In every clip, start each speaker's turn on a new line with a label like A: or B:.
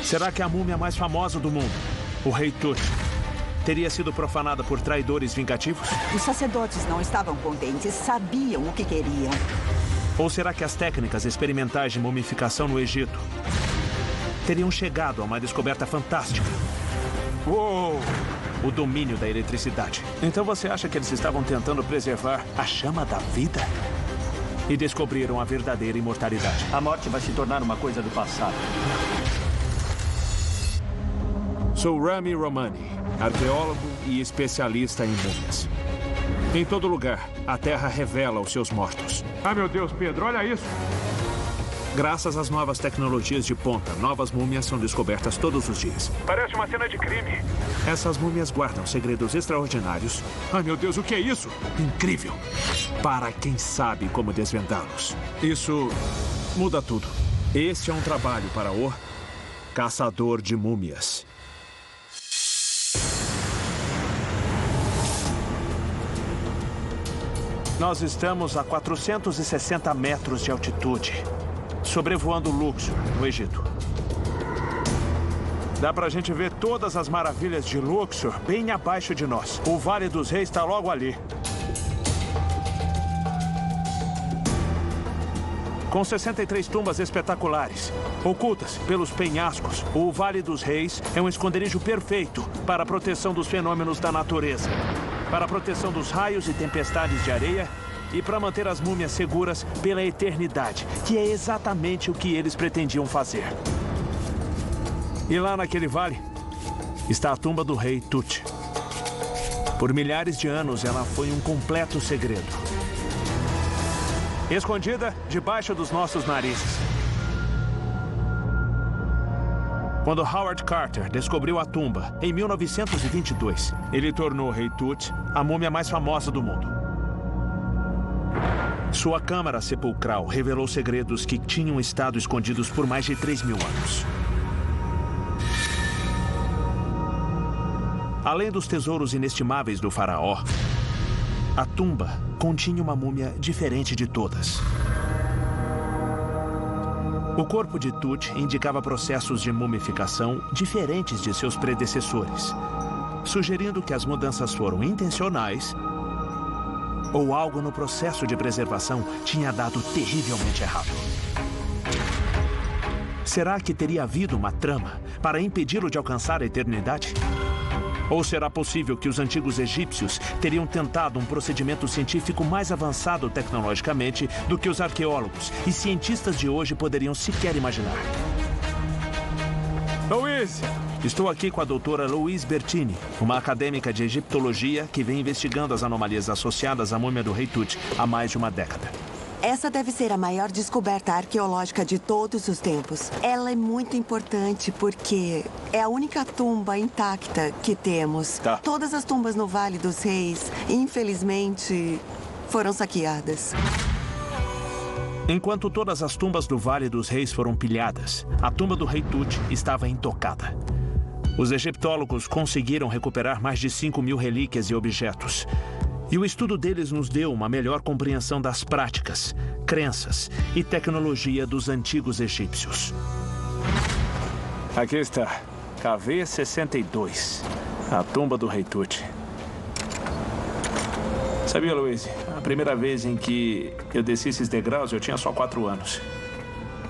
A: Será que a múmia mais famosa do mundo, o Rei Tut, teria sido profanada por traidores vingativos?
B: Os sacerdotes não estavam contentes, sabiam o que queriam.
A: Ou será que as técnicas experimentais de mumificação no Egito teriam chegado a uma descoberta fantástica? Uou! O domínio da eletricidade. Então você acha que eles estavam tentando preservar a chama da vida? E descobriram a verdadeira imortalidade.
C: A morte vai se tornar uma coisa do passado.
A: Sou Rami Romani, arqueólogo e especialista em múmias. Em todo lugar, a terra revela os seus mortos.
D: Ah, meu Deus, Pedro, olha isso.
A: Graças às novas tecnologias de ponta, novas múmias são descobertas todos os dias.
D: Parece uma cena de crime.
A: Essas múmias guardam segredos extraordinários. Ai, meu Deus, o que é isso? Incrível. Para quem sabe como desvendá-los. Isso muda tudo. Este é um trabalho para o Caçador de Múmias. Nós estamos a 460 metros de altitude, sobrevoando Luxor, no Egito. Dá pra gente ver todas as maravilhas de Luxor bem abaixo de nós. O Vale dos Reis está logo ali. Com 63 tumbas espetaculares, ocultas pelos penhascos, o Vale dos Reis é um esconderijo perfeito para a proteção dos fenômenos da natureza. Para a proteção dos raios e tempestades de areia e para manter as múmias seguras pela eternidade, que é exatamente o que eles pretendiam fazer. E lá naquele vale está a tumba do Rei Tut. Por milhares de anos, ela foi um completo segredo. Escondida debaixo dos nossos narizes. Quando Howard Carter descobriu a tumba, em 1922, ele tornou o Rei Tut a múmia mais famosa do mundo. Sua câmara sepulcral revelou segredos que tinham estado escondidos por mais de 3.000 anos. Além dos tesouros inestimáveis do faraó, a tumba continha uma múmia diferente de todas. O corpo de Tut indicava processos de mumificação diferentes de seus predecessores, sugerindo que as mudanças foram intencionais ou algo no processo de preservação tinha dado terrivelmente errado. Será que teria havido uma trama para impedi-lo de alcançar a eternidade? Ou será possível que os antigos egípcios teriam tentado um procedimento científico mais avançado tecnologicamente do que os arqueólogos e cientistas de hoje poderiam sequer imaginar? Louise! Estou aqui com a doutora Louise Bertini, uma acadêmica de egiptologia que vem investigando as anomalias associadas à múmia do Rei Tut há mais de uma década.
E: Essa deve ser a maior descoberta arqueológica de todos os tempos. Ela é muito importante porque é a única tumba intacta que temos.
A: Tá.
E: Todas as tumbas no Vale dos Reis, infelizmente, foram saqueadas.
A: Enquanto todas as tumbas do Vale dos Reis foram pilhadas, a tumba do Rei Tut estava intocada. Os egiptólogos conseguiram recuperar mais de 5.000 relíquias e objetos. E o estudo deles nos deu uma melhor compreensão das práticas, crenças e tecnologia dos antigos egípcios. Aqui está, KV-62, a tumba do Rei Tut. Sabia, Louise, a primeira vez em que eu desci esses degraus, eu tinha só 4 anos.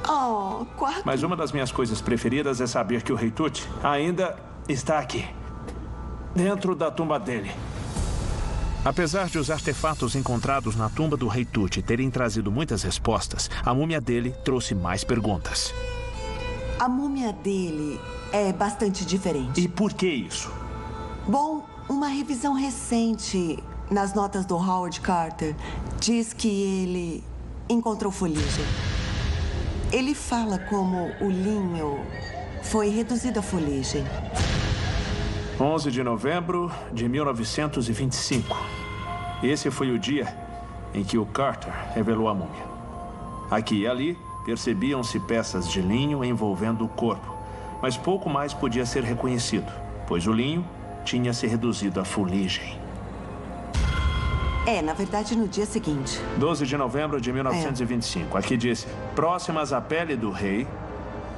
E: Oh, 4?
A: Mas uma das minhas coisas preferidas é saber que o Rei Tut ainda está aqui, dentro da tumba dele. Apesar de os artefatos encontrados na tumba do Rei Tut terem trazido muitas respostas, a múmia dele trouxe mais perguntas.
E: A múmia dele é bastante diferente.
A: E por que isso?
E: Bom, uma revisão recente nas notas do Howard Carter diz que ele encontrou fuligem. Ele fala como o linho foi reduzido a fuligem.
A: 11 de novembro de 1925. Esse foi o dia em que o Carter revelou a múmia. Aqui e ali, percebiam-se peças de linho envolvendo o corpo, mas pouco mais podia ser reconhecido, pois o linho tinha se reduzido a fuligem.
E: Na verdade, no dia seguinte.
A: 12 de novembro de 1925. Aqui diz, próximas à pele do rei,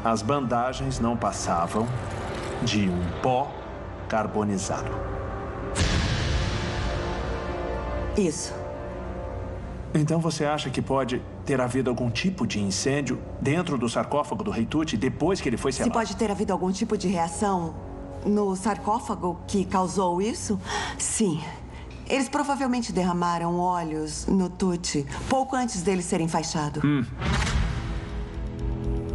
A: as bandagens não passavam de um pó carbonizado.
E: Isso.
A: Então você acha que pode ter havido algum tipo de incêndio dentro do sarcófago do Rei Tut depois que ele foi selado?
E: Se pode ter havido algum tipo de reação no sarcófago que causou isso? Sim. Eles provavelmente derramaram óleos no Tut pouco antes dele ser enfaixado.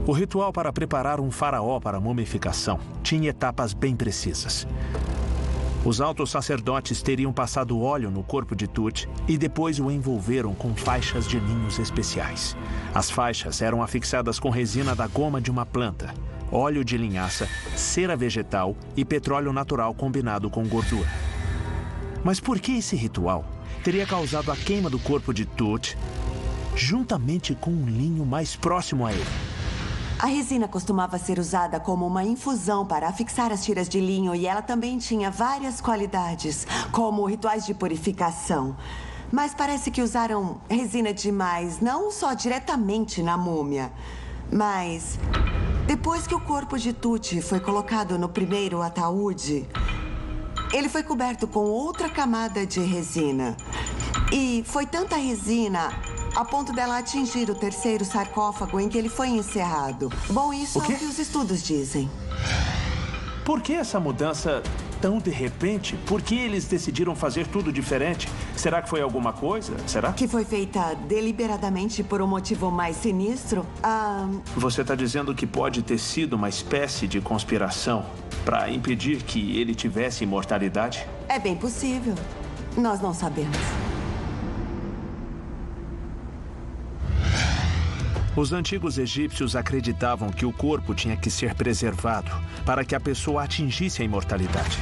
A: O ritual para preparar um faraó para a mumificação tinha etapas bem precisas. Os altos sacerdotes teriam passado óleo no corpo de Tut e depois o envolveram com faixas de linhos especiais. As faixas eram afixadas com resina da goma de uma planta, óleo de linhaça, cera vegetal e petróleo natural combinado com gordura. Mas por que esse ritual teria causado a queima do corpo de Tut juntamente com um linho mais próximo a ele?
E: A resina costumava ser usada como uma infusão para afixar as tiras de linho e ela também tinha várias qualidades, como rituais de purificação. Mas parece que usaram resina demais, não só diretamente na múmia, mas depois que o corpo de Tut foi colocado no primeiro ataúde, ele foi coberto com outra camada de resina. E foi tanta resina a ponto dela atingir o terceiro sarcófago em que ele foi encerrado. Bom, isso é o que os estudos dizem.
A: Por que essa mudança tão de repente? Por que eles decidiram fazer tudo diferente? Será que foi alguma coisa? Será?
E: Que foi feita deliberadamente por um motivo mais sinistro?
A: Você está dizendo que pode ter sido uma espécie de conspiração para impedir que ele tivesse imortalidade?
E: É bem possível. Nós não sabemos.
A: Os antigos egípcios acreditavam que o corpo tinha que ser preservado para que a pessoa atingisse a imortalidade.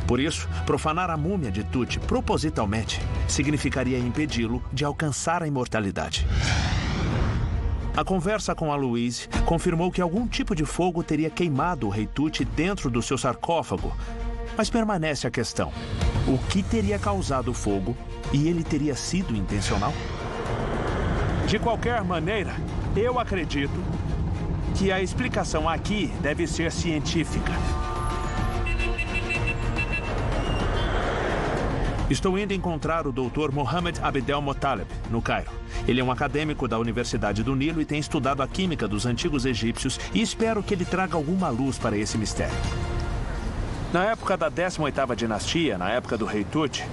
A: Por isso, profanar a múmia de Tut propositalmente significaria impedi-lo de alcançar a imortalidade. A conversa com a Louise confirmou que algum tipo de fogo teria queimado o Rei Tut dentro do seu sarcófago. Mas permanece a questão: o que teria causado o fogo e ele teria sido intencional? De qualquer maneira, eu acredito que a explicação aqui deve ser científica. Estou indo encontrar o Dr. Mohammed Abdel Mottaleb, no Cairo. Ele é um acadêmico da Universidade do Nilo e tem estudado a química dos antigos egípcios e espero que ele traga alguma luz para esse mistério. Na época da 18ª dinastia, na época do Rei Tut,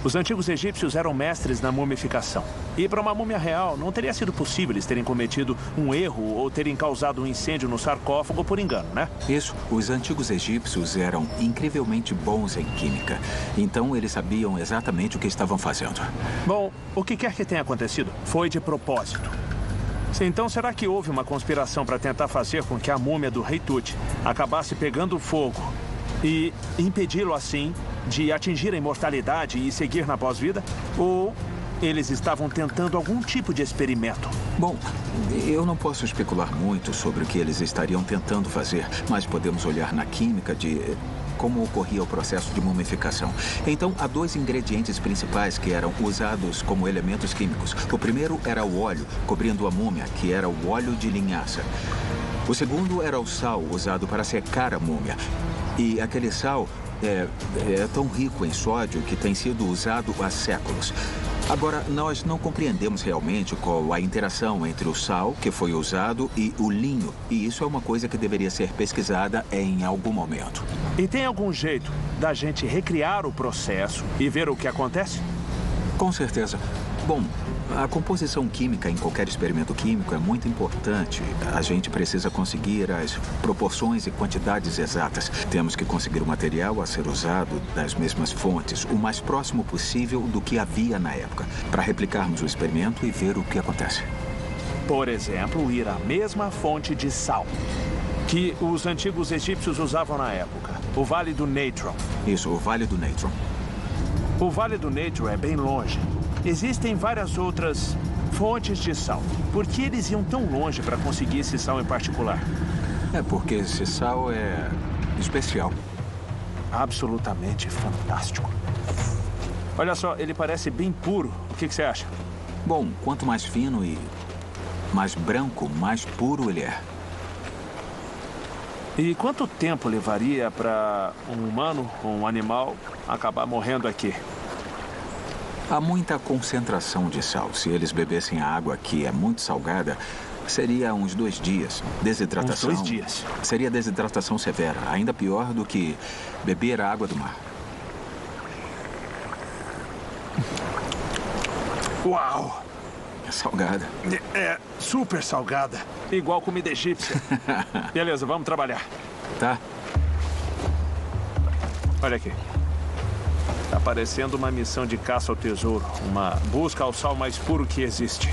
A: os antigos egípcios eram mestres na mumificação. E para uma múmia real, não teria sido possível eles terem cometido um erro ou terem causado um incêndio no sarcófago por engano, né?
F: Isso. Os antigos egípcios eram incrivelmente bons em química. Então, eles sabiam exatamente o que estavam fazendo.
A: Bom, o que quer que tenha acontecido, foi de propósito. Então, será que houve uma conspiração para tentar fazer com que a múmia do Rei Tut acabasse pegando fogo e impedi-lo, assim, de atingir a imortalidade e seguir na pós-vida? Ou eles estavam tentando algum tipo de experimento?
F: Bom, eu não posso especular muito sobre o que eles estariam tentando fazer, mas podemos olhar na química de como ocorria o processo de mumificação. Então, há dois ingredientes principais que eram usados como elementos químicos. O primeiro era o óleo, cobrindo a múmia, que era o óleo de linhaça. O segundo era o sal, usado para secar a múmia. E aquele sal é tão rico em sódio que tem sido usado há séculos. Agora, nós não compreendemos realmente qual a interação entre o sal que foi usado e o linho. E isso é uma coisa que deveria ser pesquisada em algum momento.
A: E tem algum jeito da gente recriar o processo e ver o que acontece?
F: Com certeza. Bom, a composição química em qualquer experimento químico é muito importante. A gente precisa conseguir as proporções e quantidades exatas. Temos que conseguir o material a ser usado das mesmas fontes, o mais próximo possível do que havia na época, para replicarmos o experimento e ver o que acontece.
A: Por exemplo, ir à mesma fonte de sal que os antigos egípcios usavam na época, o Vale do Natron.
F: Isso, o Vale do Natron.
A: O Vale do Natron é bem longe. Existem várias outras fontes de sal. Por que eles iam tão longe para conseguir esse sal em particular?
F: É porque esse sal é especial.
A: Absolutamente fantástico. Olha só, ele parece bem puro. O que você acha?
F: Bom, quanto mais fino e mais branco, mais puro ele é.
A: E quanto tempo levaria para um humano ou um animal acabar morrendo aqui?
F: Há muita concentração de sal. Se eles bebessem a água que é muito salgada, seria uns 2 dias. Desidratação.
A: Uns 2 dias.
F: Seria desidratação severa. Ainda pior do que beber a água do mar.
A: Uau!
F: É salgada.
A: É super salgada. Igual comida egípcia. Beleza, vamos trabalhar.
F: Tá.
A: Olha aqui. Tá parecendo uma missão de caça ao tesouro. Uma busca ao sal mais puro que existe.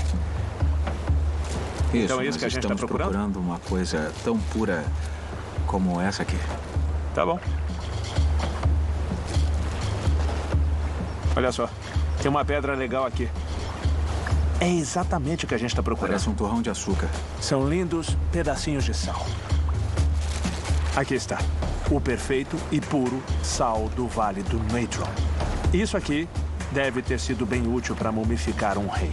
F: Isso,
A: Então é isso que a gente está
F: procurando uma coisa tão pura como essa aqui.
A: Tá bom. Olha só. Tem uma pedra legal aqui. É exatamente o que a gente está procurando.
F: Parece um torrão de açúcar.
A: São lindos pedacinhos de sal. Aqui está. O perfeito e puro sal do Vale do Natron. Isso aqui deve ter sido bem útil para mumificar um rei.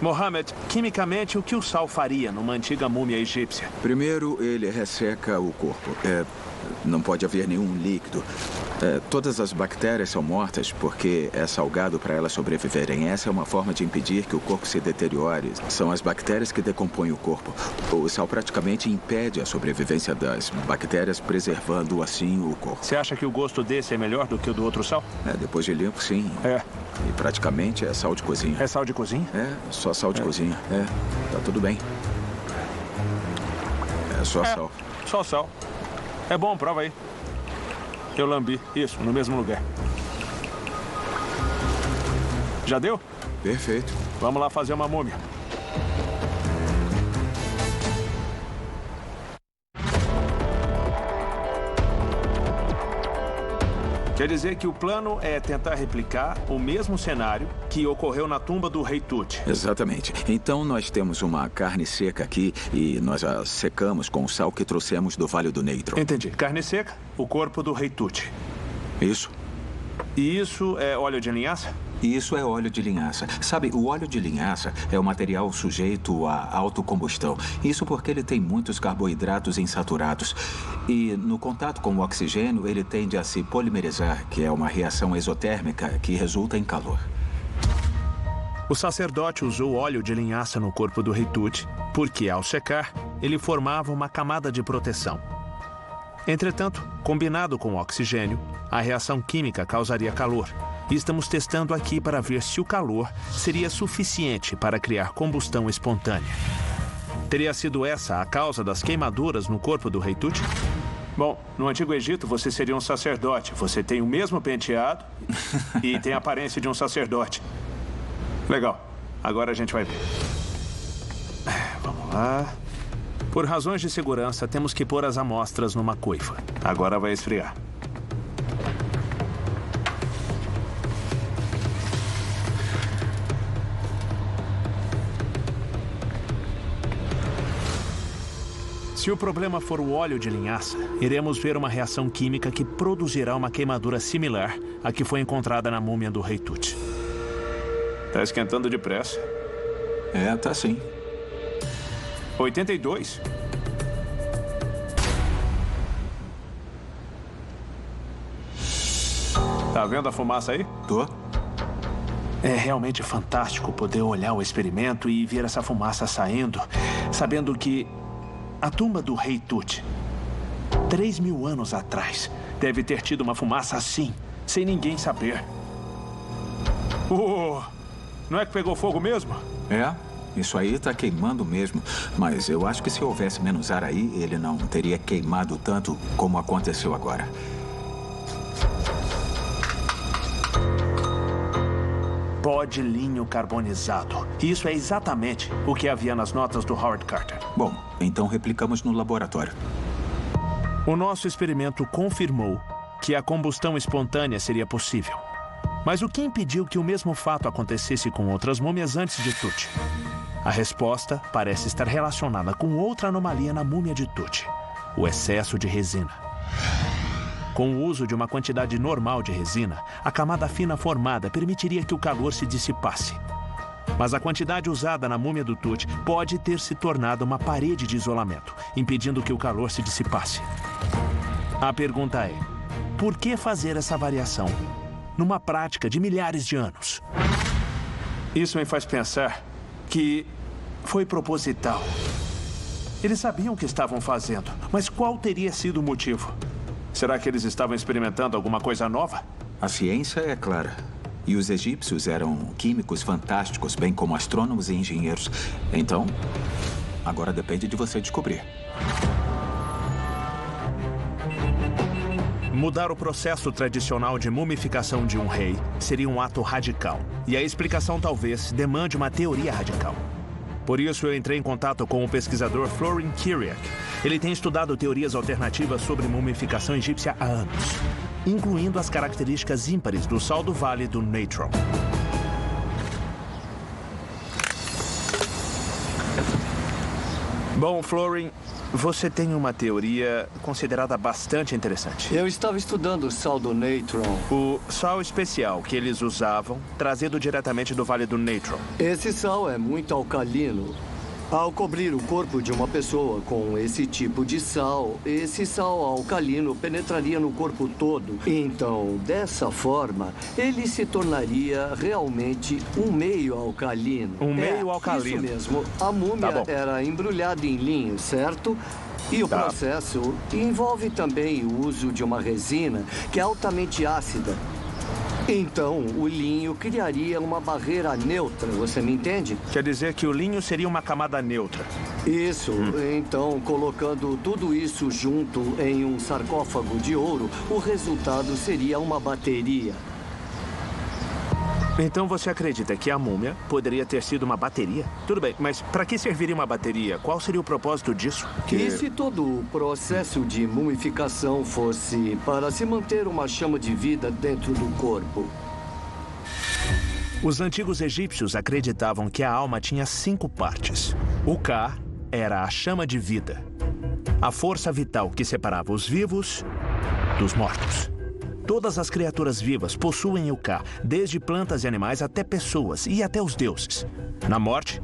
A: Mohammed, quimicamente, o que o sal faria numa antiga múmia egípcia?
F: Primeiro, ele resseca o corpo. Não pode haver nenhum líquido. Todas as bactérias são mortas porque é salgado para elas sobreviverem. Essa é uma forma de impedir que o corpo se deteriore. São as bactérias que decompõem o corpo. O sal praticamente impede a sobrevivência das bactérias, preservando assim o corpo.
A: Você acha que o gosto desse é melhor do que o do outro sal?
F: Depois de limpo, sim. E praticamente é sal de cozinha.
A: É sal de cozinha?
F: Só sal de cozinha. Tá tudo bem. É só sal.
A: Só sal. É bom, prova aí. Eu lambi. Isso, no mesmo lugar. Já deu?
F: Perfeito.
A: Vamos lá fazer uma múmia. Quer dizer que o plano é tentar replicar o mesmo cenário que ocorreu na tumba do rei Tut.
F: Exatamente. Então nós temos uma carne seca aqui e nós a secamos com o sal que trouxemos do Vale do Natron.
A: Entendi. Carne seca, o corpo do rei Tut.
F: Isso.
A: E isso é óleo de linhaça?
F: Isso é óleo de linhaça. Sabe, o óleo de linhaça é um material sujeito à autocombustão. Isso porque ele tem muitos carboidratos insaturados. E no contato com o oxigênio, ele tende a se polimerizar, que é uma reação exotérmica que resulta em calor.
A: O sacerdote usou óleo de linhaça no corpo do rei Tut porque, ao secar, ele formava uma camada de proteção. Entretanto, combinado com o oxigênio, a reação química causaria calor. E estamos testando aqui para ver se o calor seria suficiente para criar combustão espontânea. Teria sido essa a causa das queimaduras no corpo do rei Tut? Bom, no Antigo Egito você seria um sacerdote. Você tem o mesmo penteado e tem a aparência de um sacerdote. Legal. Agora a gente vai ver. Vamos lá. Por razões de segurança, temos que pôr as amostras numa coifa. Agora vai esfriar. Se o problema for o óleo de linhaça, iremos ver uma reação química que produzirá uma queimadura similar à que foi encontrada na múmia do rei Tut. Tá esquentando depressa.
F: Tá sim.
A: 82. Tá vendo a fumaça aí?
F: Tô.
A: É realmente fantástico poder olhar o experimento e ver essa fumaça saindo, sabendo que a tumba do rei Tut, 3.000 anos atrás, deve ter tido uma fumaça assim, sem ninguém saber. Não é que pegou fogo mesmo?
F: Isso aí tá queimando mesmo. Mas eu acho que se houvesse menos ar aí, ele não teria queimado tanto como aconteceu agora.
A: Pó de linho carbonizado. Isso é exatamente o que havia nas notas do Howard Carter.
F: Bom, então replicamos no laboratório.
A: O nosso experimento confirmou que a combustão espontânea seria possível. Mas o que impediu que o mesmo fato acontecesse com outras múmias antes de Tut? A resposta parece estar relacionada com outra anomalia na múmia de Tut: o excesso de resina. Com o uso de uma quantidade normal de resina, a camada fina formada permitiria que o calor se dissipasse. Mas a quantidade usada na múmia do Tut pode ter se tornado uma parede de isolamento, impedindo que o calor se dissipasse. A pergunta é, por que fazer essa variação numa prática de milhares de anos? Isso me faz pensar que foi proposital. Eles sabiam o que estavam fazendo, mas qual teria sido o motivo? Será que eles estavam experimentando alguma coisa nova?
F: A ciência é clara. E os egípcios eram químicos fantásticos, bem como astrônomos e engenheiros. Então, agora depende de você descobrir.
A: Mudar o processo tradicional de mumificação de um rei seria um ato radical. E a explicação talvez demande uma teoria radical. Por isso, eu entrei em contato com o pesquisador Florin Kyriak. Ele tem estudado teorias alternativas sobre mumificação egípcia há anos, incluindo as características ímpares do sal do Vale do Natron. Bom, Florin, você tem uma teoria considerada bastante interessante.
G: Eu estava estudando o sal do Natron.
A: O sal especial que eles usavam, trazido diretamente do Vale do Natron.
G: Esse sal é muito alcalino. Ao cobrir o corpo de uma pessoa com esse tipo de sal, esse sal alcalino penetraria no corpo todo. Então, dessa forma, ele se tornaria realmente um meio alcalino.
A: Um meio alcalino.
G: Isso mesmo. A múmia era embrulhada em linho, certo? E o processo envolve também o uso de uma resina que é altamente ácida. Então, o linho criaria uma barreira neutra, você me entende?
A: Quer dizer que o linho seria uma camada neutra.
G: Isso. Então, colocando tudo isso junto em um sarcófago de ouro, o resultado seria uma bateria.
A: Então você acredita que a múmia poderia ter sido uma bateria? Tudo bem, mas para que serviria uma bateria? Qual seria o propósito disso?
G: E se todo o processo de mumificação fosse para se manter uma chama de vida dentro do corpo?
A: Os antigos egípcios acreditavam que a alma tinha 5 partes. O Ka era a chama de vida, a força vital que separava os vivos dos mortos. Todas as criaturas vivas possuem o Ka, desde plantas e animais até pessoas e até os deuses. Na morte,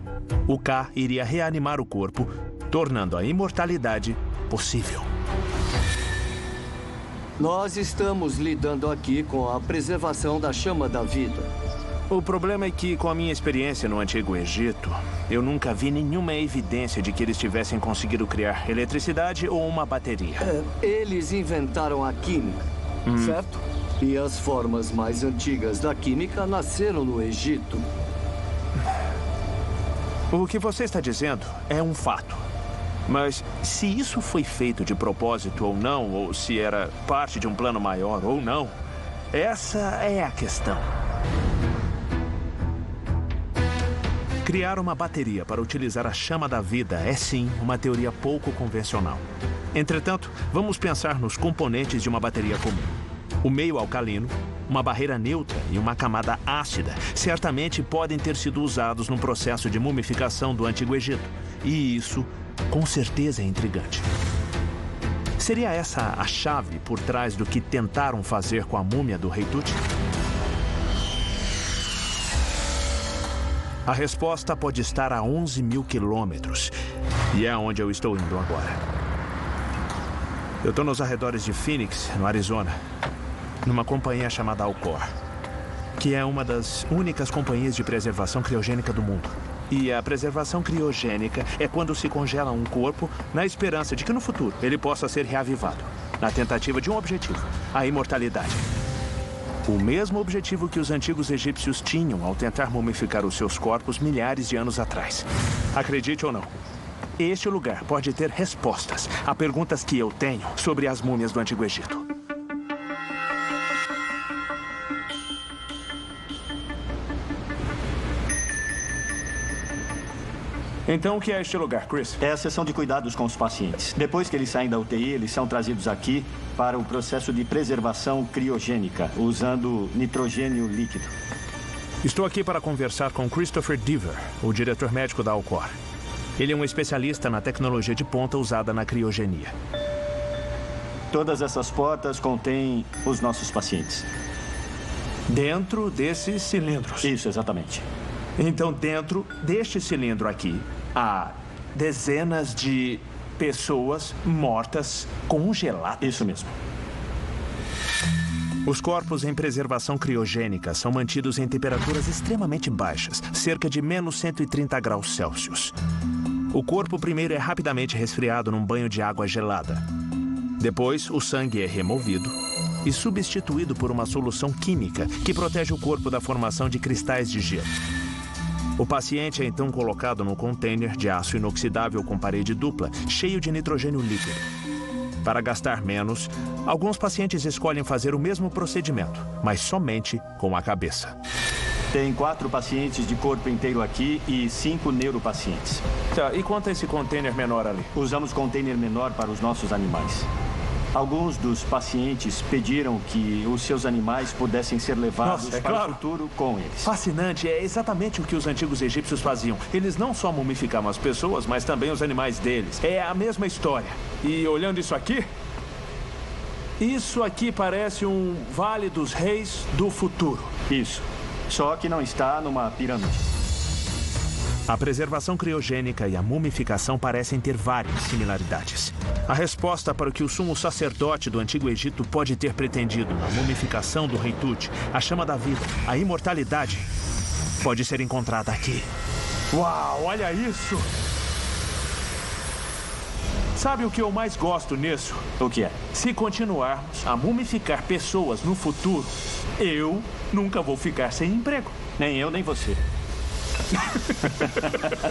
A: o Ka iria reanimar o corpo, tornando a imortalidade possível.
G: Nós estamos lidando aqui com a preservação da chama da vida.
A: O problema é que, com a minha experiência no Antigo Egito, eu nunca vi nenhuma evidência de que eles tivessem conseguido criar eletricidade ou uma bateria.
G: Eles inventaram a química. Certo? E as formas mais antigas da química nasceram no Egito.
A: O que você está dizendo é um fato. Mas se isso foi feito de propósito ou não, ou se era parte de um plano maior ou não, essa é a questão. Criar uma bateria para utilizar a chama da vida é sim uma teoria pouco convencional. Entretanto, vamos pensar nos componentes de uma bateria comum. O meio alcalino, uma barreira neutra e uma camada ácida certamente podem ter sido usados no processo de mumificação do Antigo Egito. E isso, com certeza, é intrigante. Seria essa a chave por trás do que tentaram fazer com a múmia do rei Tut? A resposta pode estar a 11.000 quilômetros. E é onde eu estou indo agora. Eu estou nos arredores de Phoenix, no Arizona, numa companhia chamada Alcor, que é uma das únicas companhias de preservação criogênica do mundo. E a preservação criogênica é quando se congela um corpo na esperança de que no futuro ele possa ser reavivado, na tentativa de um objetivo, a imortalidade. O mesmo objetivo que os antigos egípcios tinham ao tentar mumificar os seus corpos milhares de anos atrás. Acredite ou não, este lugar pode ter respostas a perguntas que eu tenho sobre as múmias do Antigo Egito. Então, o que é este lugar, Chris?
C: É a seção de cuidados com os pacientes. Depois que eles saem da UTI, eles são trazidos aqui para o processo de preservação criogênica, usando nitrogênio líquido.
A: Estou aqui para conversar com Christopher Dever, o diretor médico da Alcor. Ele é um especialista na tecnologia de ponta usada na criogenia.
C: Todas essas portas contêm os nossos pacientes.
A: Dentro desses cilindros?
C: Isso, exatamente.
A: Então, dentro deste cilindro aqui, há dezenas de pessoas mortas congeladas.
C: Isso mesmo.
A: Os corpos em preservação criogênica são mantidos em temperaturas extremamente baixas, cerca de menos 130 graus Celsius. O corpo primeiro é rapidamente resfriado num banho de água gelada. Depois, o sangue é removido e substituído por uma solução química que protege o corpo da formação de cristais de gelo. O paciente é então colocado num container de aço inoxidável com parede dupla, cheio de nitrogênio líquido. Para gastar menos, alguns pacientes escolhem fazer o mesmo procedimento, mas somente com a cabeça.
C: Tem 4 pacientes de corpo inteiro aqui e 5 neuropacientes.
A: Tá, e quanto a esse container menor ali?
C: Usamos container menor para os nossos animais. Alguns dos pacientes pediram que os seus animais pudessem ser levados para o futuro com eles.
A: Fascinante, é exatamente o que os antigos egípcios faziam. Eles não só mumificavam as pessoas, mas também os animais deles. É a mesma história. E olhando isso aqui parece um Vale dos Reis do futuro.
C: Isso. Só que não está numa pirâmide.
A: A preservação criogênica e a mumificação parecem ter várias similaridades. A resposta para o que o sumo sacerdote do Antigo Egito pode ter pretendido, a mumificação do rei Tut, a chama da vida, a imortalidade, pode ser encontrada aqui. Uau, olha isso! Sabe o que eu mais gosto nisso?
C: O que é?
A: Se continuarmos a mumificar pessoas no futuro, eu nunca vou ficar sem emprego.
C: Nem eu, nem você.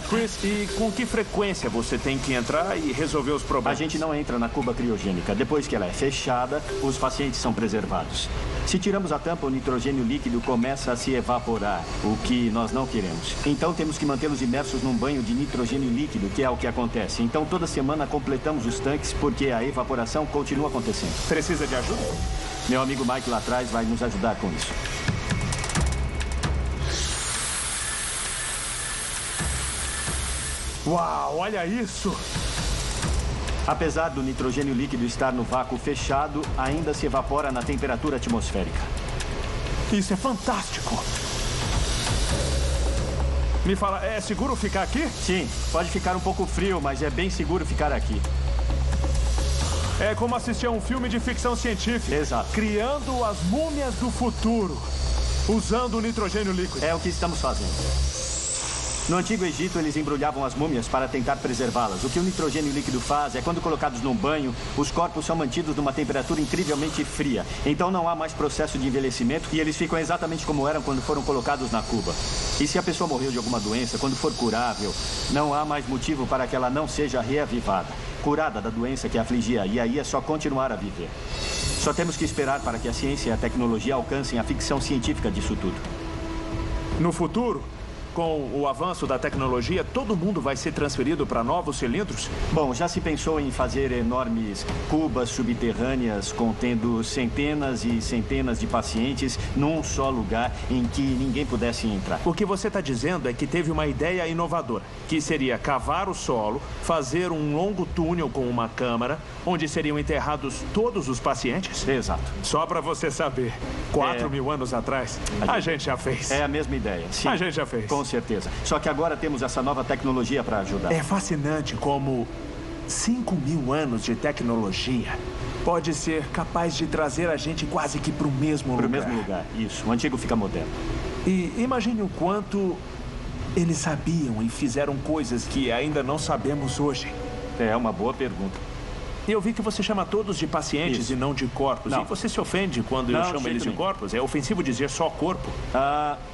A: Chris, e com que frequência você tem que entrar e resolver os problemas?
C: A gente não entra na cuba criogênica. Depois que ela é fechada, os pacientes são preservados. Se tiramos a tampa, o nitrogênio líquido começa a se evaporar, o que nós não queremos. Então temos que mantê-los imersos num banho de nitrogênio líquido, que é o que acontece. Então toda semana completamos os tanques porque a evaporação continua acontecendo.
A: Precisa de ajuda?
C: Meu amigo Mike lá atrás vai nos ajudar com isso.
A: Uau, olha isso!
C: Apesar do nitrogênio líquido estar no vácuo fechado, ainda se evapora na temperatura atmosférica.
A: Isso é fantástico! Me fala, é seguro ficar aqui?
C: Sim, pode ficar um pouco frio, mas é bem seguro ficar aqui.
A: É como assistir a um filme de ficção científica.
C: Exato.
A: Criando as múmias do futuro, usando o nitrogênio líquido.
C: É o que estamos fazendo. No Antigo Egito, eles embrulhavam as múmias para tentar preservá-las. O que o nitrogênio líquido faz é, quando colocados num banho, os corpos são mantidos numa temperatura incrivelmente fria. Então não há mais processo de envelhecimento e eles ficam exatamente como eram quando foram colocados na cuba. E se a pessoa morreu de alguma doença, quando for curável, não há mais motivo para que ela não seja reavivada, curada da doença que a afligia, e aí é só continuar a viver. Só temos que esperar para que a ciência e a tecnologia alcancem a ficção científica disso tudo.
A: No futuro, com o avanço da tecnologia, todo mundo vai ser transferido para novos cilindros?
C: Bom, já se pensou em fazer enormes cubas subterrâneas contendo centenas e centenas de pacientes num só lugar em que ninguém pudesse entrar.
A: O que você está dizendo é que teve uma ideia inovadora, que seria cavar o solo, fazer um longo túnel com uma câmara, onde seriam enterrados todos os pacientes?
C: Exato.
A: Só para você saber, 4.000 anos atrás, a gente já fez.
C: É a mesma ideia, sim.
A: A gente já fez.
C: Com certeza. Só que agora temos essa nova tecnologia para ajudar.
A: É fascinante como 5.000 anos de tecnologia pode ser capaz de trazer a gente quase que para o mesmo lugar.
C: Para o mesmo lugar, isso. O antigo fica moderno.
A: E imagine o quanto eles sabiam e fizeram coisas que ainda não sabemos hoje.
C: É uma boa pergunta.
A: Eu vi que você chama todos de pacientes
C: Isso.
A: e não de corpos.
C: Não.
A: E você se ofende quando eu chamo eles de corpos? É ofensivo dizer só corpo?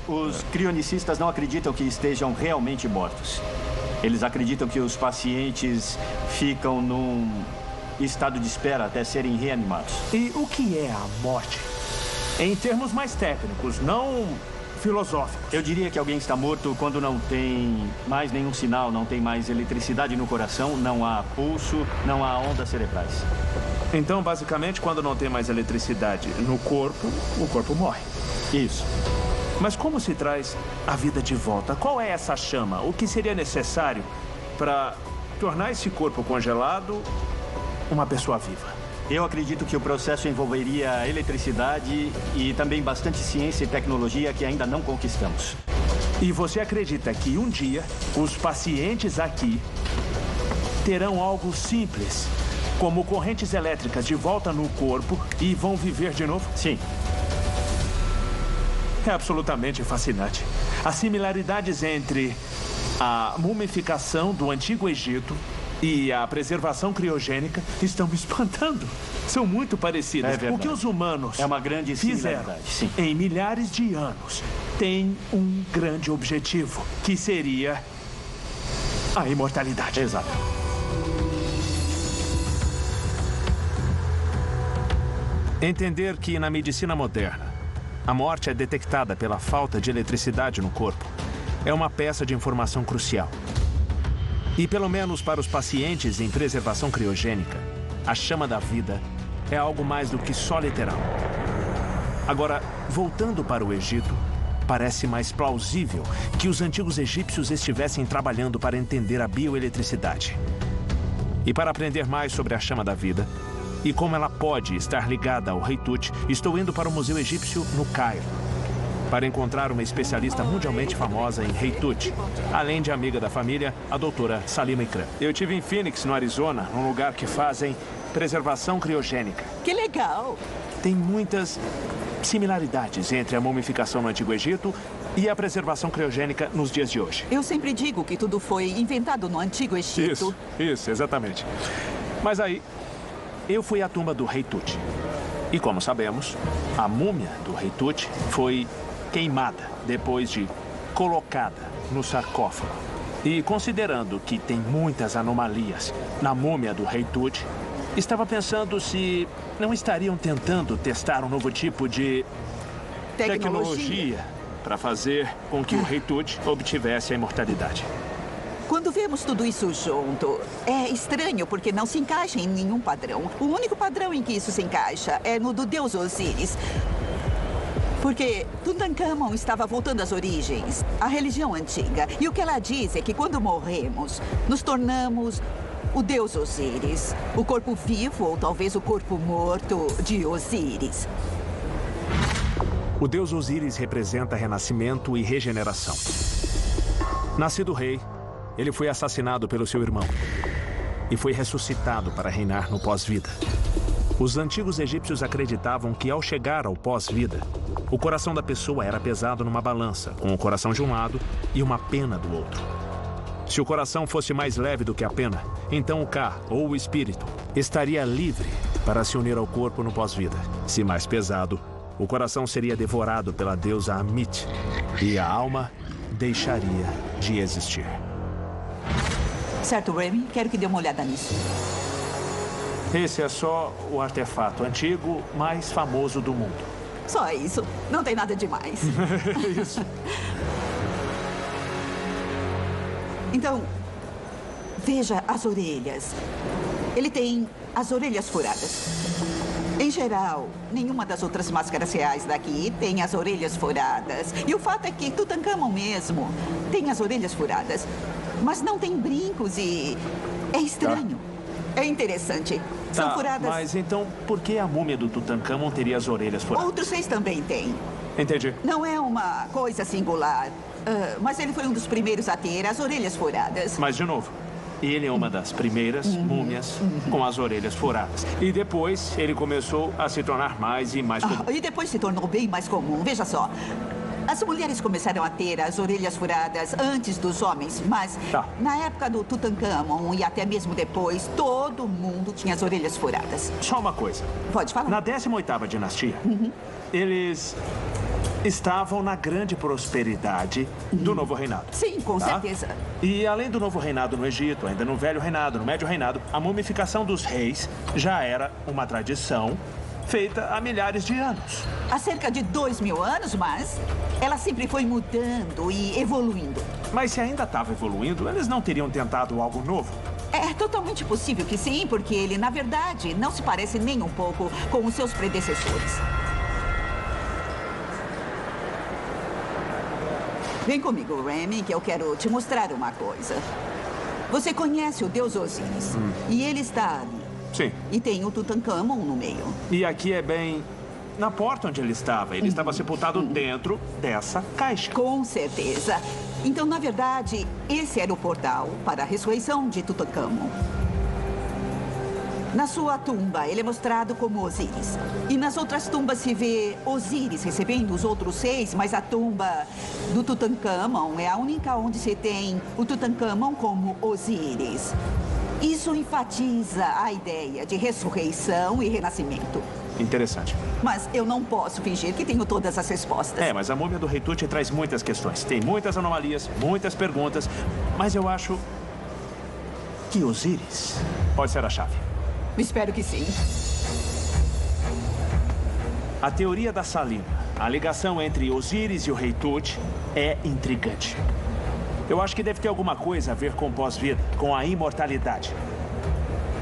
C: Os crionicistas não acreditam que estejam realmente mortos. Eles acreditam que os pacientes ficam num estado de espera até serem reanimados.
A: E o que é a morte? Em termos mais técnicos, não filosóficos.
C: Eu diria que alguém está morto quando não tem mais nenhum sinal, não tem mais eletricidade no coração, não há pulso, não há ondas cerebrais.
A: Então, basicamente, quando não tem mais eletricidade no corpo, o corpo morre.
C: Isso.
A: Mas como se traz a vida de volta? Qual é essa chama? O que seria necessário para tornar esse corpo congelado uma pessoa viva?
C: Eu acredito que o processo envolveria eletricidade e também bastante ciência e tecnologia que ainda não conquistamos.
A: E você acredita que um dia os pacientes aqui terão algo simples, como correntes elétricas de volta no corpo e vão viver de novo?
C: Sim.
A: É absolutamente fascinante. As similaridades entre a mumificação do Antigo Egito e a preservação criogênica estão me espantando. São muito parecidas.
C: É verdade.
A: O que os humanos
C: É uma grande
A: fizeram
C: similaridade, sim.
A: em milhares de anos tem um grande objetivo, que seria a imortalidade.
C: Exato.
A: Entender que na medicina moderna, a morte é detectada pela falta de eletricidade no corpo é uma peça de informação crucial. E pelo menos para os pacientes em preservação criogênica, a chama da vida é algo mais do que só literal. Agora, voltando para o Egito, parece mais plausível que os antigos egípcios estivessem trabalhando para entender a bioeletricidade. E para aprender mais sobre a chama da vida e como ela pode estar ligada ao Rei Tut, estou indo para o Museu Egípcio no Cairo para encontrar uma especialista mundialmente famosa em Rei Tut, além de amiga da família, a doutora Salima Ikram. Eu estive em Phoenix, no Arizona, num lugar que fazem preservação criogênica.
B: Que legal!
A: Tem muitas similaridades entre a mumificação no Antigo Egito e a preservação criogênica nos dias de hoje.
B: Eu sempre digo que tudo foi inventado no Antigo Egito.
A: Isso, exatamente. Mas aí, eu fui à tumba do Rei Tut. E como sabemos, a múmia do Rei Tut foi queimada depois de colocada no sarcófago. E considerando que tem muitas anomalias na múmia do Rei Tut, estava pensando se não estariam tentando testar um novo tipo de tecnologia para fazer com que o Rei Tut obtivesse a imortalidade.
B: Quando vemos tudo isso junto, é estranho porque não se encaixa em nenhum padrão. O único padrão em que isso se encaixa é no do deus Osíris. Porque Tutankhamon estava voltando às origens, à religião antiga. E o que ela diz é que quando morremos, nos tornamos o deus Osíris. O corpo vivo ou talvez o corpo morto de Osíris.
A: O deus Osíris representa renascimento e regeneração. Nascido rei, ele foi assassinado pelo seu irmão e foi ressuscitado para reinar no pós-vida. Os antigos egípcios acreditavam que ao chegar ao pós-vida, o coração da pessoa era pesado numa balança, com o coração de um lado e uma pena do outro. Se o coração fosse mais leve do que a pena, então o Ka, ou o espírito, estaria livre para se unir ao corpo no pós-vida. Se mais pesado, o coração seria devorado pela deusa Amit e a alma deixaria de existir.
B: Certo, Remy? Quero que dê uma olhada nisso.
A: Esse é só o artefato antigo mais famoso do mundo.
B: Só isso. Não tem nada demais.
A: Isso.
B: Então, veja as orelhas. Ele tem as orelhas furadas. Em geral, nenhuma das outras máscaras reais daqui tem as orelhas furadas. E o fato é que Tutankhamon mesmo tem as orelhas furadas. Mas não tem brincos e é estranho. É interessante. São furadas.
A: Mas então, por que a múmia do Tutankhamon teria as orelhas furadas?
B: Outros reis também têm.
A: Entendi.
B: Não é uma coisa singular. Mas ele foi um dos primeiros a ter as orelhas furadas.
A: Mas, de novo, ele é uma das primeiras múmias com as orelhas furadas. E depois ele começou a se tornar mais e mais comum.
B: E depois se tornou bem mais comum. Veja só. As mulheres começaram a ter as orelhas furadas antes dos homens, mas na época do Tutankhamon e até mesmo depois, todo mundo tinha as orelhas furadas.
A: Só uma coisa.
B: Pode falar.
A: Na 18ª dinastia, eles estavam na grande prosperidade do novo reinado.
B: Sim, com certeza.
A: E além do novo reinado no Egito, ainda no velho reinado, no médio reinado, a mumificação dos reis já era uma tradição feita há milhares de anos.
B: Há cerca de 2000 anos, mas ela sempre foi mudando e evoluindo.
A: Mas se ainda estava evoluindo, eles não teriam tentado algo novo?
B: É totalmente possível que sim, porque ele, na verdade, não se parece nem um pouco com os seus predecessores. Vem comigo, Remy, que eu quero te mostrar uma coisa. Você conhece o deus Osíris, e ele está ali.
A: Sim.
B: E tem o Tutankhamon no meio.
A: E aqui é bem na porta onde ele estava. Ele estava sepultado dentro dessa caixa.
B: Com certeza. Então, na verdade, esse era o portal para a ressurreição de Tutankhamon. Na sua tumba, ele é mostrado como Osíris. E nas outras tumbas se vê Osíris recebendo os outros 6, mas a tumba do Tutankhamon é a única onde se tem o Tutankhamon como Osíris. Isso enfatiza a ideia de ressurreição e renascimento.
A: Interessante.
B: Mas eu não posso fingir que tenho todas as respostas.
A: Mas a múmia do Rei Tut traz muitas questões. Tem muitas anomalias, muitas perguntas, mas eu acho que Osíris pode ser a chave.
B: Espero que sim.
A: A teoria da Salina, a ligação entre Osíris e o Rei Tut, é intrigante. Eu acho que deve ter alguma coisa a ver com pós-vida, com a imortalidade.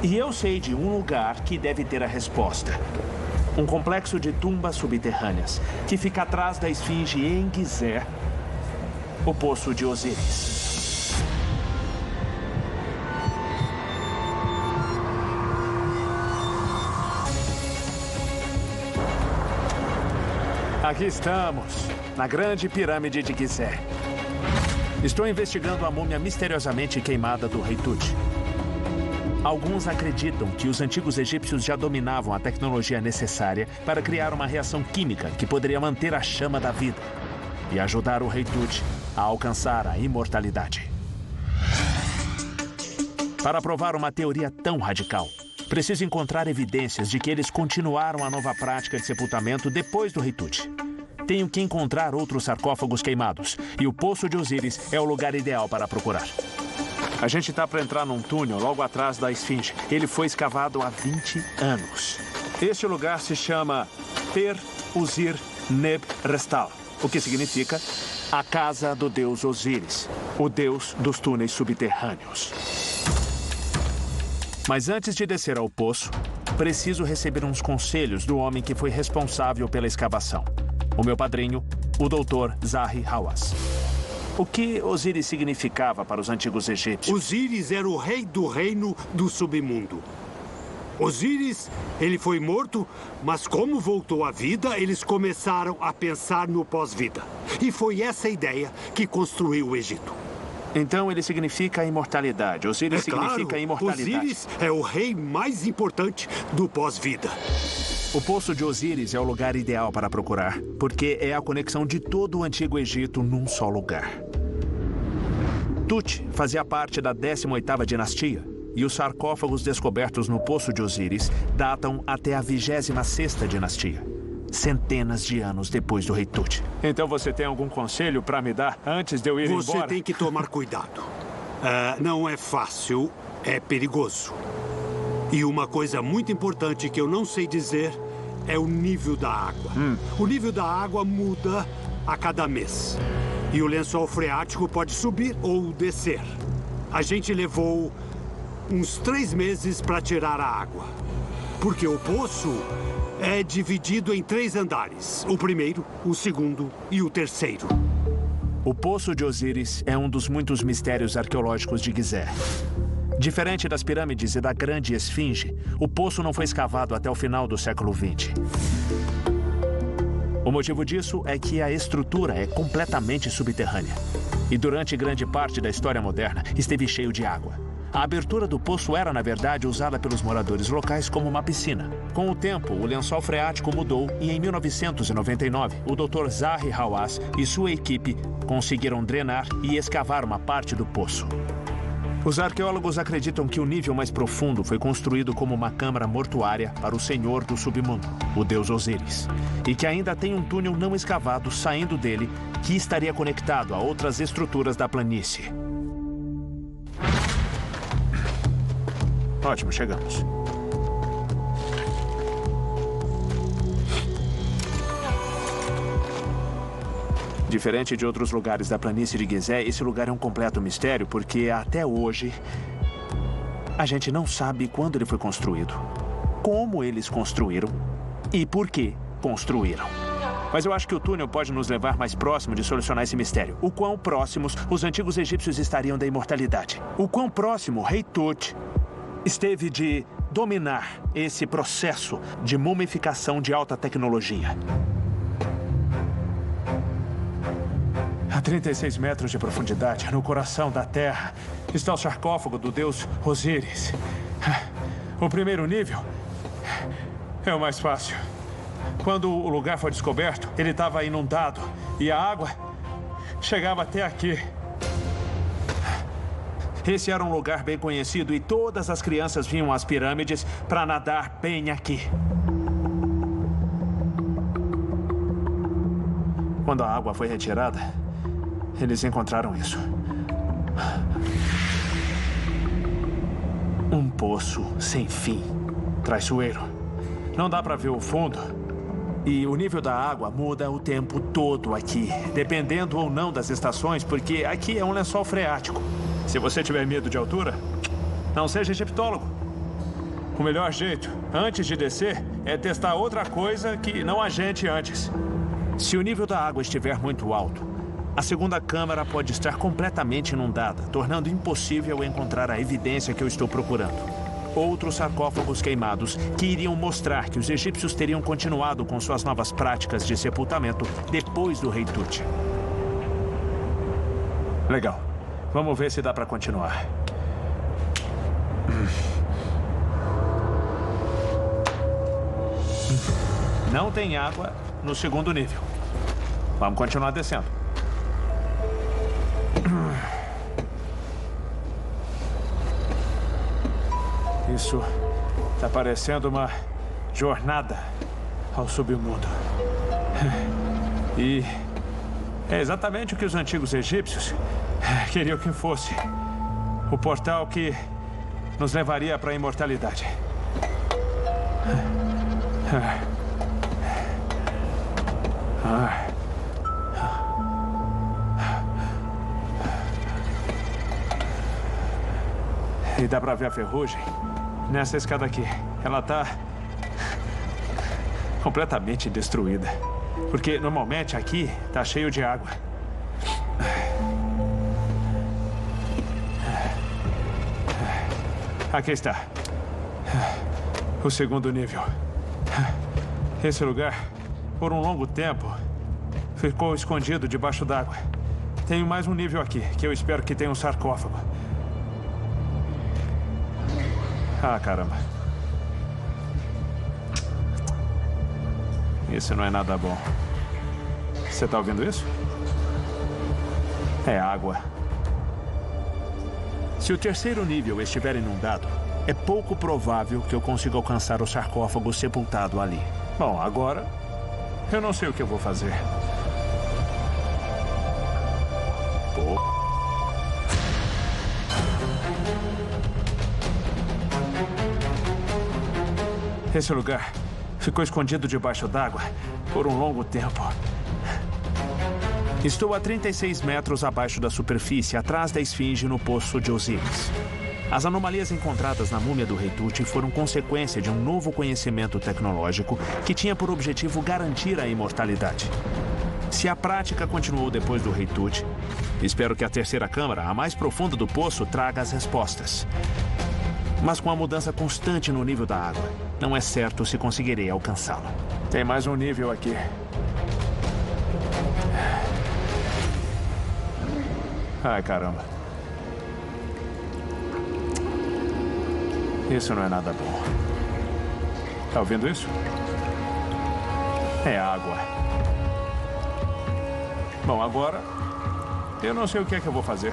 A: E eu sei de um lugar que deve ter a resposta. Um complexo de tumbas subterrâneas, que fica atrás da esfinge em Gizé, o Poço de Osíris. Aqui estamos, na grande pirâmide de Gizé. Estou investigando a múmia misteriosamente queimada do Rei Tut. Alguns acreditam que os antigos egípcios já dominavam a tecnologia necessária para criar uma reação química que poderia manter a chama da vida e ajudar o Rei Tut a alcançar a imortalidade. Para provar uma teoria tão radical, preciso encontrar evidências de que eles continuaram a nova prática de sepultamento depois do Rei Tut. Tenho que encontrar outros sarcófagos queimados, e o Poço de Osíris é o lugar ideal para procurar. A gente está para entrar num túnel logo atrás da esfinge. Ele foi escavado há 20 anos. Este lugar se chama Per Usir Neb Restal, o que significa a casa do deus Osíris, o deus dos túneis subterrâneos. Mas antes de descer ao poço, preciso receber uns conselhos do homem que foi responsável pela escavação. O meu padrinho, o Dr. Zahi Hawass. O que Osíris significava para os antigos egípcios?
H: Osíris era o rei do reino do submundo. Osíris, ele foi morto, mas como voltou à vida, eles começaram a pensar no pós-vida. E foi essa ideia que construiu o Egito.
A: Então ele significa a imortalidade. Osíris significa imortalidade.
H: Osíris é o rei mais importante do pós-vida.
A: O Poço de Osíris é o lugar ideal para procurar, porque é a conexão de todo o Antigo Egito num só lugar. Tut fazia parte da 18ª dinastia, e os sarcófagos descobertos no Poço de Osíris datam até a 26ª dinastia, centenas de anos depois do Rei Tut. Então você tem algum conselho para me dar antes de eu ir embora?
H: Você tem que tomar cuidado. Não é fácil, é perigoso. E uma coisa muito importante que eu não sei dizer é o nível da água. O nível da água muda a cada mês. E o lençol freático pode subir ou descer. A gente levou uns 3 meses para tirar a água. Porque o poço é dividido em 3 andares. O primeiro, o segundo e o terceiro.
A: O Poço de Osíris é um dos muitos mistérios arqueológicos de Gizé. Diferente das pirâmides e da grande esfinge, o poço não foi escavado até o final do século XX. O motivo disso é que a estrutura é completamente subterrânea. E durante grande parte da história moderna, esteve cheio de água. A abertura do poço era, na verdade, usada pelos moradores locais como uma piscina. Com o tempo, o lençol freático mudou e, em 1999, o Dr. Zahi Hawass e sua equipe conseguiram drenar e escavar uma parte do poço. Os arqueólogos acreditam que o nível mais profundo foi construído como uma câmara mortuária para o senhor do submundo, o deus Osíris, e que ainda tem um túnel não escavado saindo dele que estaria conectado a outras estruturas da planície. Ótimo, chegamos. Diferente de outros lugares da planície de Gizé, esse lugar é um completo mistério porque, até hoje, a gente não sabe quando ele foi construído, como eles construíram e por que construíram. Mas eu acho que o túnel pode nos levar mais próximo de solucionar esse mistério. O quão próximos os antigos egípcios estariam da imortalidade. O quão próximo o Rei Tut esteve de dominar esse processo de mumificação de alta tecnologia. A 36 metros de profundidade, no coração da Terra, está o sarcófago do deus Osíris. O primeiro nível é o mais fácil. Quando o lugar foi descoberto, ele estava inundado e a água chegava até aqui. Esse era um lugar bem conhecido e todas as crianças vinham às pirâmides para nadar bem aqui. Quando a água foi retirada, eles encontraram isso. Um poço sem fim. Traiçoeiro. Não dá para ver o fundo. E o nível da água muda o tempo todo aqui, dependendo ou não das estações, porque aqui é um lençol freático. Se você tiver medo de altura, não seja egiptólogo. O melhor jeito, antes de descer, é testar outra coisa que não a gente antes. Se o nível da água estiver muito alto, a segunda câmara pode estar completamente inundada, tornando impossível encontrar a evidência que eu estou procurando. Outros sarcófagos queimados que iriam mostrar que os egípcios teriam continuado com suas novas práticas de sepultamento depois do rei Tut. Legal. Vamos ver se dá para continuar. Não tem água no segundo nível. Vamos continuar descendo. Isso está parecendo uma jornada ao submundo. E é exatamente o que os antigos egípcios queriam que fosse. O portal que nos levaria para a imortalidade. E dá para ver a ferrugem nessa escada aqui. Ela tá completamente destruída. Porque normalmente aqui tá cheio de água. Aqui está. O segundo nível. Esse lugar, por um longo tempo, ficou escondido debaixo d'água. Tenho mais um nível aqui, que eu espero que tenha um sarcófago. Ah, caramba. Isso não é nada bom. Você tá ouvindo isso? É água. Se o terceiro nível estiver inundado, é pouco provável que eu consiga alcançar o sarcófago sepultado ali. Bom, agora eu não sei o que eu vou fazer. Esse lugar ficou escondido debaixo d'água por um longo tempo. Estou a 36 metros abaixo da superfície, atrás da esfinge no poço de Osíris. As anomalias encontradas na múmia do rei Tut foram consequência de um novo conhecimento tecnológico que tinha por objetivo garantir a imortalidade. Se a prática continuou depois do rei Tut, espero que a terceira câmara, a mais profunda do poço, traga as respostas. Mas com a mudança constante no nível da água, não é certo se conseguirei alcançá-lo. Tem mais um nível aqui. Ai, caramba. Isso não é nada bom. Tá ouvindo isso? É água. Bom, agora eu não sei o que é que eu vou fazer.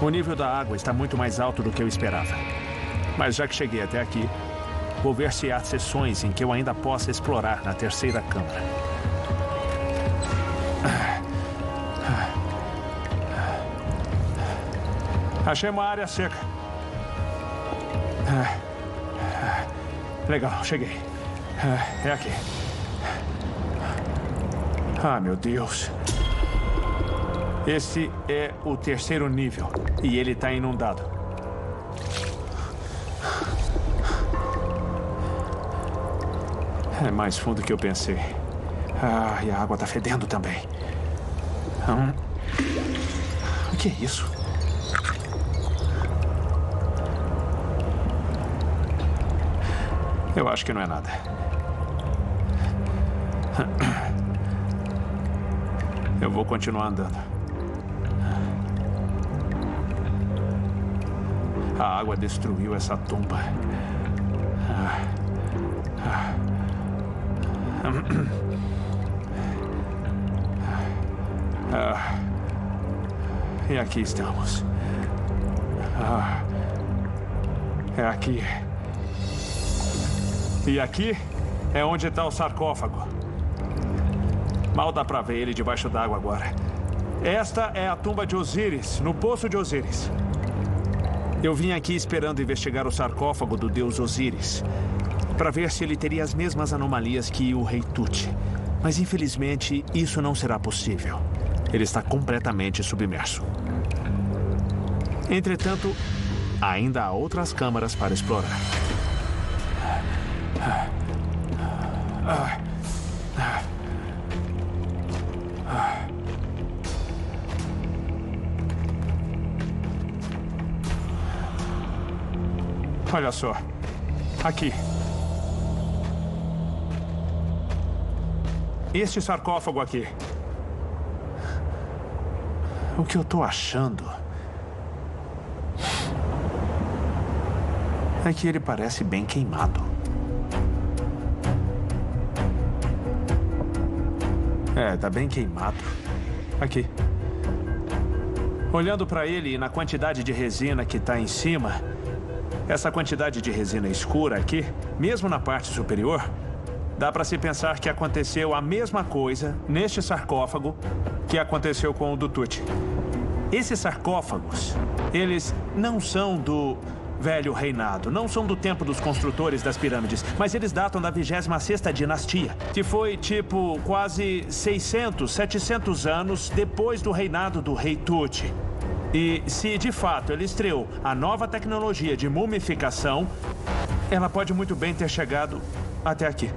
A: O nível da água está muito mais alto do que eu esperava. Mas já que cheguei até aqui, vou ver se há seções em que eu ainda possa explorar na terceira câmara. Achei uma área seca. Legal, cheguei. É aqui. Ah, meu Deus. Esse é o terceiro nível e ele está inundado. É mais fundo do que eu pensei. Ah, e a água está fedendo também. O que é isso? Eu acho que não é nada. Eu vou continuar andando. A água destruiu essa tumba. E aqui estamos. É aqui. E aqui é onde está o sarcófago. Mal dá pra ver ele debaixo d'água agora. Esta é a tumba de Osíris, no poço de Osíris. Eu vim aqui esperando investigar o sarcófago do deus Osíris, para ver se ele teria as mesmas anomalias que o rei Tut. Mas infelizmente isso não será possível. Ele está completamente submerso. Entretanto, ainda há outras câmaras para explorar. Olha só. Aqui. Este sarcófago aqui. O que eu tô achando é que ele parece bem queimado. Tá bem queimado. Aqui. Olhando para ele e na quantidade de resina que tá em cima, essa quantidade de resina escura aqui, mesmo na parte superior, dá para se pensar que aconteceu a mesma coisa neste sarcófago que aconteceu com o do Tut. Esses sarcófagos, eles não são do velho reinado, não são do tempo dos construtores das pirâmides, mas eles datam da 26ª dinastia, que foi tipo quase 600, 700 anos depois do reinado do rei Tut. E se de fato ele estreou a nova tecnologia de mumificação, ela pode muito bem ter chegado até aqui.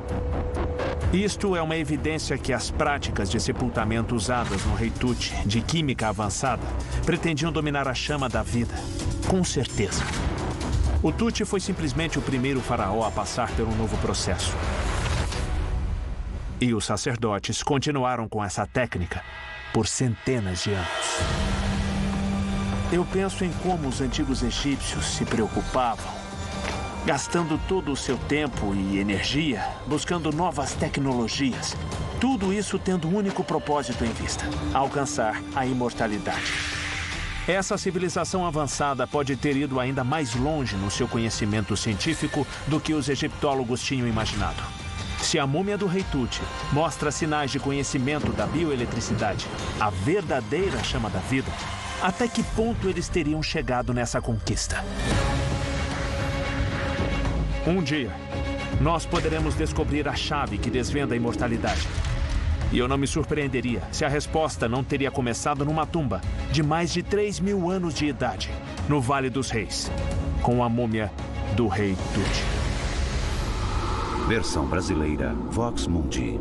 A: Isto é uma evidência que as práticas de sepultamento usadas no rei Tut, de química avançada, pretendiam dominar a chama da vida. Com certeza. O Tut foi simplesmente o primeiro faraó a passar por um novo processo. E os sacerdotes continuaram com essa técnica por centenas de anos. Eu penso em como os antigos egípcios se preocupavam, gastando todo o seu tempo e energia, buscando novas tecnologias. Tudo isso tendo um único propósito em vista: alcançar a imortalidade. Essa civilização avançada pode ter ido ainda mais longe no seu conhecimento científico do que os egiptólogos tinham imaginado. Se a múmia do rei Tut mostra sinais de conhecimento da bioeletricidade, a verdadeira chama da vida, até que ponto eles teriam chegado nessa conquista? Um dia, nós poderemos descobrir a chave que desvenda a imortalidade. E eu não me surpreenderia se a resposta não teria começado numa tumba de mais de 3.000 anos de idade, no Vale dos Reis, com a múmia do rei Tut.
I: Versão brasileira, Vox Mundi.